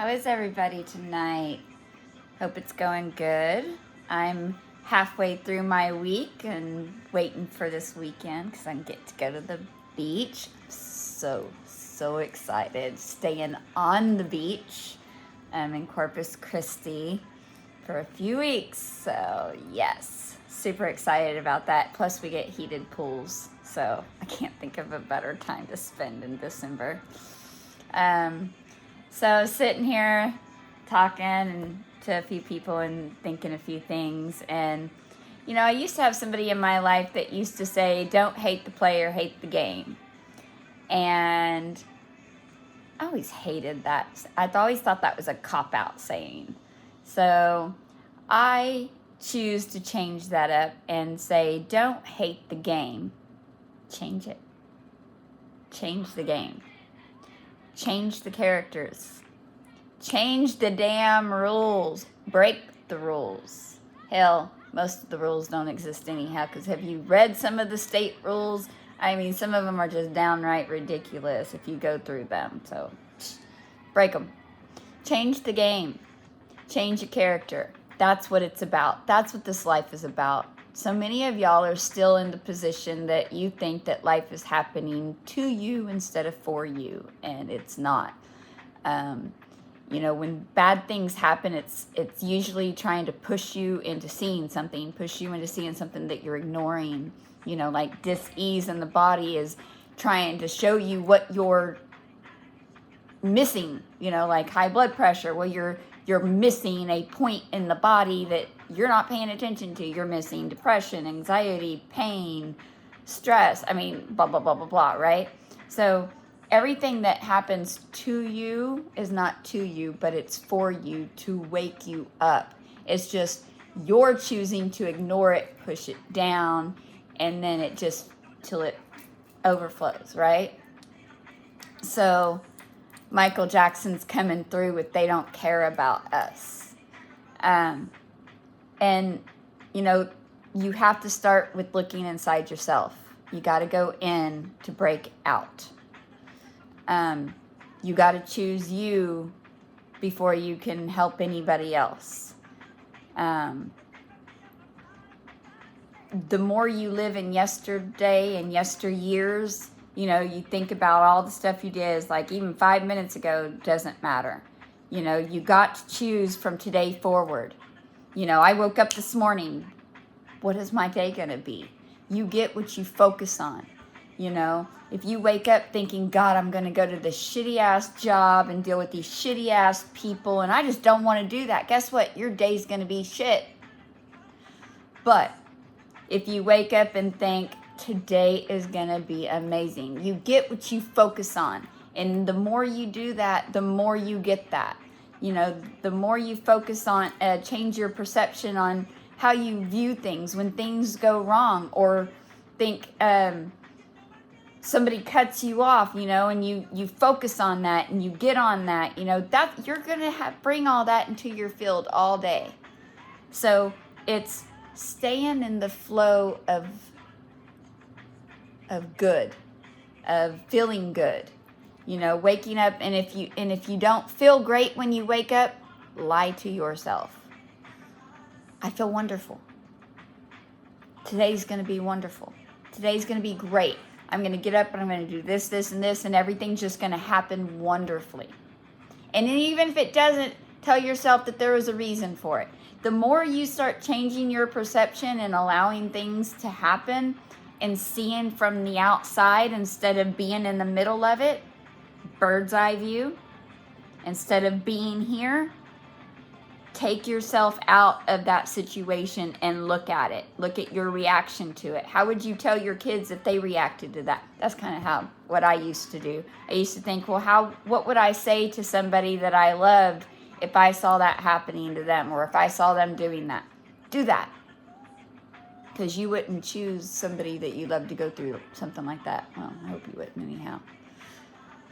How is everybody tonight? Hope it's going good. I'm halfway through my week and waiting for this weekend because I can get to go to the beach. So excited. Staying on the beach in Corpus Christi for a few weeks. So, yes, super excited about that. Plus, we get heated pools. So, I can't think of a better time to spend in December. So sitting here talking to a few people and thinking a few things. And, I used to have somebody in my life that used to say, don't hate the player, hate the game. And I always hated that. I always thought that was a cop-out saying. So I choose to change that up and say, don't hate the game. Change it. Change the game. Change the characters. Change the damn rules. Break the rules. Hell, most of the rules don't exist anyhow, because have you read some of the state rules? I mean, some of them are just downright ridiculous if you go through them. So, break them. Change the game. Change your character. That's what it's about. That's what this life is about. So many of y'all are still in the position that you think that life is happening to you instead of for you, and it's not. When bad things happen, it's usually trying to push you into seeing something that you're ignoring. Like dis-ease in the body is trying to show you what you're missing. Like high blood pressure. Well, you're missing a point in the body that you're not paying attention to. You're missing depression, anxiety, pain, stress. I mean, blah, blah, blah, blah, blah, right? So everything that happens to you is not to you, but it's for you to wake you up. It's just you're choosing to ignore it, push it down, and then it just till it overflows, right? So Michael Jackson's coming through with "They Don't Care About Us." And, you have to start with looking inside yourself. You got to go in to break out. You got to choose you before you can help anybody else. The more you live in yesterday and yesteryears, you think about all the stuff you did, like even 5 minutes ago doesn't matter. You got to choose from today forward. I woke up this morning. What is my day going to be? You get what you focus on. If you wake up thinking, God, I'm going to go to this shitty ass job and deal with these shitty ass people, and I just don't want to do that. Guess what? Your day's going to be shit. But if you wake up and think, today is going to be amazing, you get what you focus on. And the more you do that, the more you get that. The more you focus on, change your perception on how you view things when things go wrong, or think somebody cuts you off, and you focus on that and you get on that, that you're going to bring all that into your field all day. So it's staying in the flow of good, of feeling good. Waking up, and if you don't feel great when you wake up, lie to yourself. I feel wonderful. Today's going to be wonderful. Today's going to be great. I'm going to get up and I'm going to do this, this, and this, and everything's just going to happen wonderfully. And even if it doesn't, tell yourself that there was a reason for it. The more you start changing your perception and allowing things to happen and seeing from the outside instead of being in the middle of it, bird's eye view, instead of being here, take yourself out of that situation and look at it. Look at your reaction to it. How would you tell your kids if they reacted to that? That's kind of what I used to do. I used to think, well, what would I say to somebody that I loved if I saw that happening to them, or if I saw them doing that? Do that. Because you wouldn't choose somebody that you love to go through something like that. Well, I hope you wouldn't anyhow.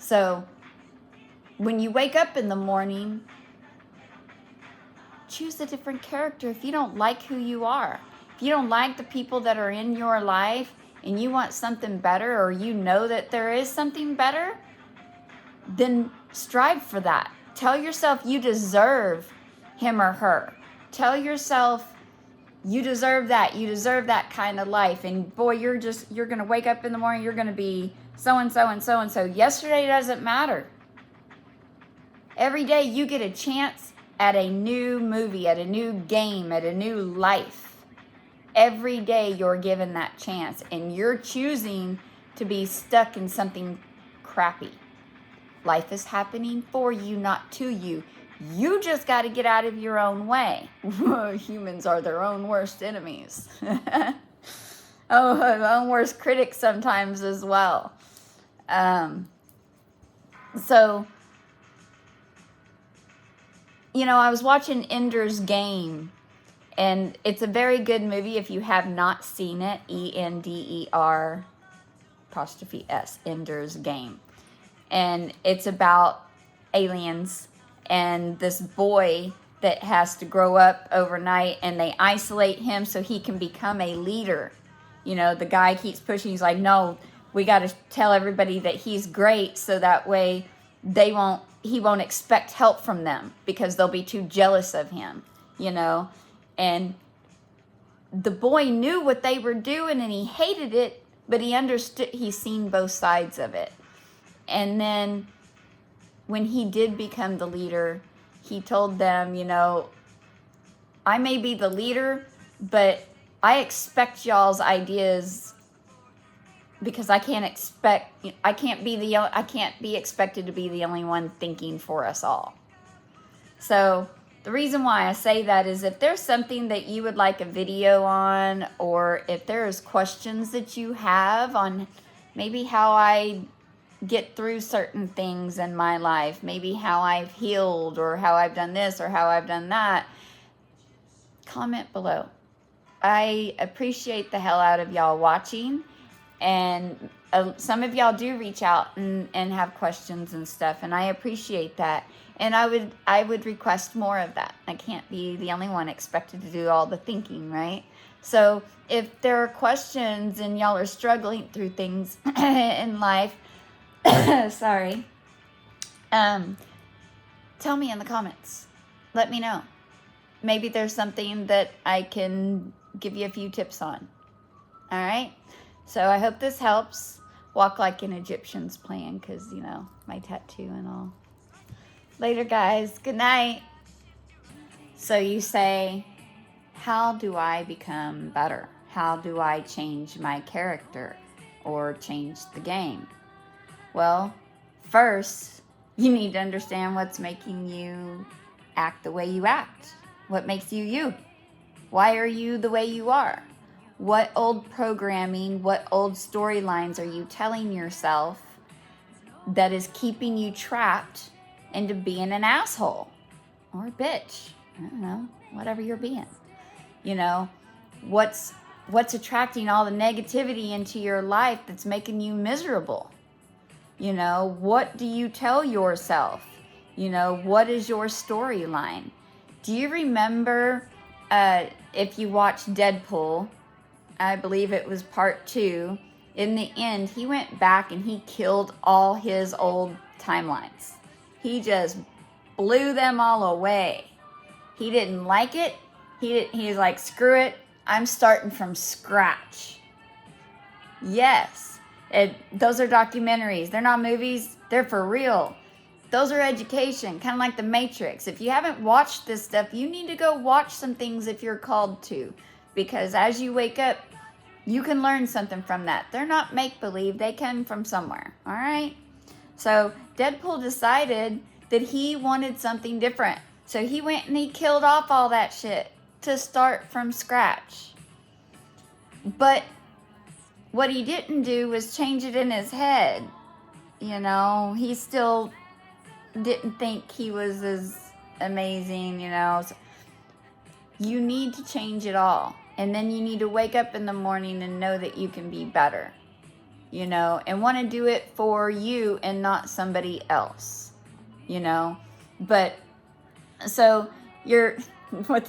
So when you wake up in the morning, choose a different character. If you don't like who you are, if you don't like the people that are in your life and you want something better, or that there is something better, then strive for that. Tell yourself you deserve him or her. Tell yourself you deserve that. You deserve that kind of life. And boy, you're going to wake up in the morning, you're going to be so-and-so and so-and-so. Yesterday doesn't matter. Every day you get a chance at a new movie, at a new game, at a new life. Every day you're given that chance, and you're choosing to be stuck in something crappy. Life is happening for you, not to you. You just got to get out of your own way. Humans are their own worst enemies. Their own worst critics sometimes as well. So, I was watching Ender's Game, and it's a very good movie if you have not seen it. ENDER 'S, Ender's Game. And it's about aliens and this boy that has to grow up overnight, and they isolate him so he can become a leader. The guy keeps pushing. He's like, no, we got to tell everybody that he's great so that way he won't expect help from them because they'll be too jealous of him, And the boy knew what they were doing and he hated it, but he understood, he's seen both sides of it. And then when he did become the leader, he told them, I may be the leader, but I expect y'all's ideas because I can't be expected to be the only one thinking for us all. So the reason why I say that is if there's something that you would like a video on, or if there's questions that you have on maybe how I get through certain things in my life, maybe how I've healed or how I've done this or how I've done that, comment below. I appreciate the hell out of y'all watching, and some of y'all do reach out and have questions and stuff, and I appreciate that. And I would request more of that. I can't be the only one expected to do all the thinking, right? So if there are questions and y'all are struggling through things in life, sorry, tell me in the comments. Let me know. Maybe there's something that I can give you a few tips on. All right? So I hope this helps. Walk like an Egyptian's plan, because, my tattoo and all. Later, guys. Good night. So you say, how do I become better? How do I change my character or change the game? Well, first, you need to understand what's making you act the way you act. What makes you you? Why are you the way you are? What old programming, what old storylines are you telling yourself that is keeping you trapped into being an asshole or a bitch? I don't know, whatever you're being. What's attracting all the negativity into your life that's making you miserable? What do you tell yourself? What is your storyline? Do you remember if you watched Deadpool, I believe it was part 2, in the end, he went back and he killed all his old timelines. He just blew them all away. He didn't like it. He's like, screw it. I'm starting from scratch. Yes. Those are documentaries. They're not movies. They're for real. Those are education, kind of like The Matrix. If you haven't watched this stuff, you need to go watch some things if you're called to. Because as you wake up, you can learn something from that. They're not make-believe. They come from somewhere. All right? So Deadpool decided that he wanted something different. So he went and he killed off all that shit to start from scratch. But what he didn't do was change it in his head. He still didn't think he was as amazing, So you need to change it all. And then you need to wake up in the morning and know that you can be better, and want to do it for you and not somebody else, But, so one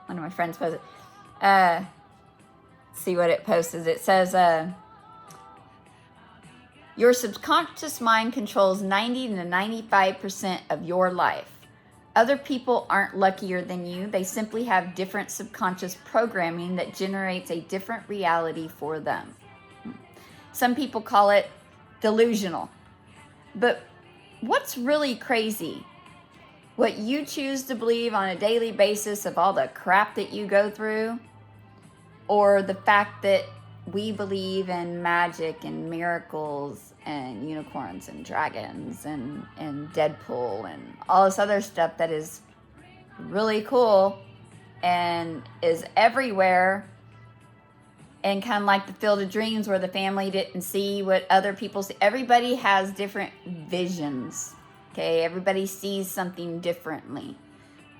of my friends posted, see what it posted. It says, Your subconscious mind controls 90 to 95% of your life. Other people aren't luckier than you. They simply have different subconscious programming that generates a different reality for them. Some people call it delusional. But what's really crazy? What you choose to believe on a daily basis of all the crap that you go through, or the fact that we believe in magic and miracles and unicorns and dragons and Deadpool and all this other stuff that is really cool and is everywhere, and kind of like the Field of Dreams where the family didn't see what other people see. Everybody has different visions, okay? Everybody sees something differently.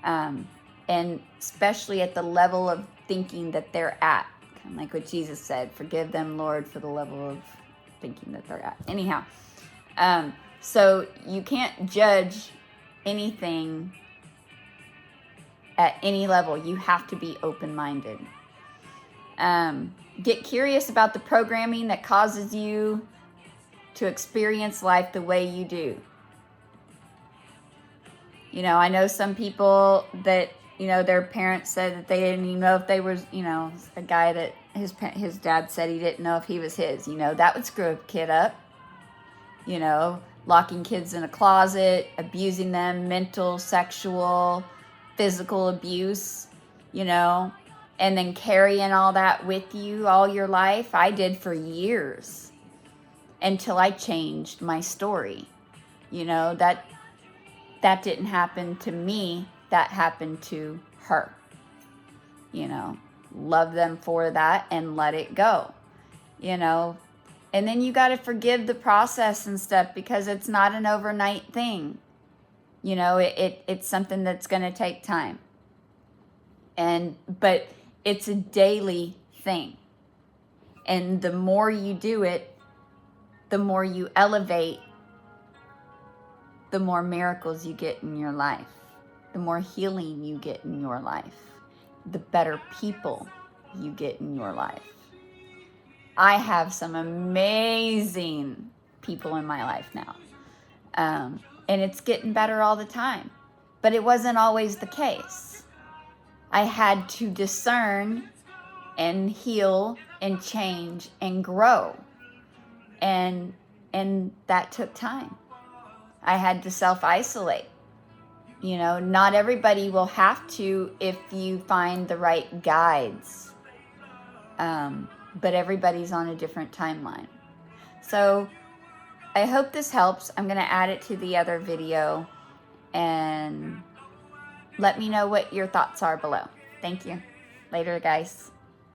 And especially at the level of thinking that they're at. Kind of like what Jesus said, forgive them, Lord, for the level of thinking that they're at. Anyhow, so you can't judge anything at any level. You have to be open-minded. Get curious about the programming that causes you to experience life the way you do. You know, I know some people that, you know, their parents said that they didn't even know if they were, you know, a guy that his dad said he didn't know if he was his. You know, that would screw a kid up. You know, locking kids in a closet, abusing them, mental, sexual, physical abuse, you know, and then carrying all that with you all your life. I did for years until I changed my story. You know, that didn't happen to me. That happened to her. You know, love them for that and let it go. You know, and then you got to forgive the process and stuff, because it's not an overnight thing. You know, it's something that's going to take time. But it's a daily thing. And the more you do it, the more you elevate, the more miracles you get in your life, the more healing you get in your life, the better people you get in your life. I have some amazing people in my life now. And it's getting better all the time. But it wasn't always the case. I had to discern and heal and change and grow. And that took time. I had to self-isolate. You know, not everybody will have to if you find the right guides. But everybody's on a different timeline. So I hope this helps. I'm going to add it to the other video. And let me know what your thoughts are below. Thank you. Later, guys.